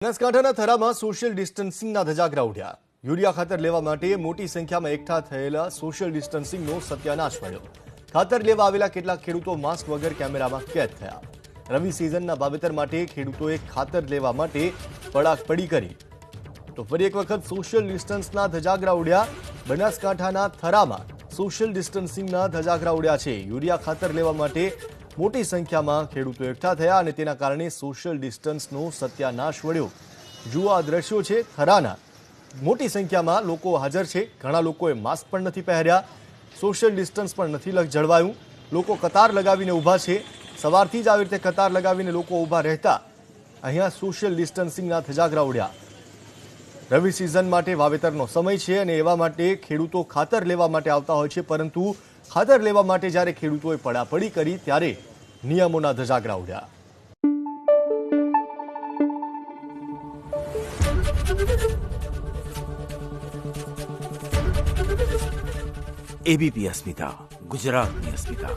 બનાસકાંઠાના થરામાં social ડિસ્ટન્સિંગના ધજાગરા ઉડ્યા। Urea ખાતર લેવા માટે મોટી સંખ્યામાં એકઠા થયેલા સોશિયલ ડિસ્ટન્સિંગનો સત્યાનાશ મળ્યો। ખાતર લેવા આવેલા કેટલાક ખેડૂતો માસ્ક વગર કેમેરામાં કેદ થયા। રવિ સિઝનના વાવેતર માટે ખેડૂતોએ ખાતર લેવા માટે પડાપડી કરી તો ફરી એક વખત સોશિયલ ડિસ્ટન્સના ધજાગરા ઉડ્યા। બનાસકાંઠાના થરામાં સોશિયલ ડિસ્ટન્સિંગના ધજાગરા ઉડ્યા છે। યુરિયા ખાતર લેવા માટે મોટી સંખ્યામાં ખેડૂતો એકઠા થયા અને તેના કારણે સોશિયલ ડિસ્ટન્સનો સત્યાનાશ વળ્યો। જુઓ આ દ્રશ્યો છે થરાના। મોટી સંખ્યામાં લોકો હાજર છે। ઘણા લોકોએ માસ્ક પણ નથી પહેર્યા, સોશિયલ ડિસ્ટન્સ પણ નથી જળવાયું। લોકો કતાર લગાવીને ઊભા છે। સવારથી જ આવી રીતે કતાર લગાવીને લોકો ઊભા રહેતા અહીંયા સોશિયલ ડિસ્ટન્સિંગના ધજાગરા ઉડ્યા। રવિ સિઝન માટે વાવેતરનો સમય છે અને એવા માટે ખેડૂતો ખાતર લેવા માટે આવતા હોય છે, પરંતુ ખાતર લેવા માટે જ્યારે ખેડૂતોએ પડાપડી કરી ત્યારે નિયમોના ધજાગરા ઉડ્યા। एबीपी अस्मिता, गुजरातनी अस्मिता।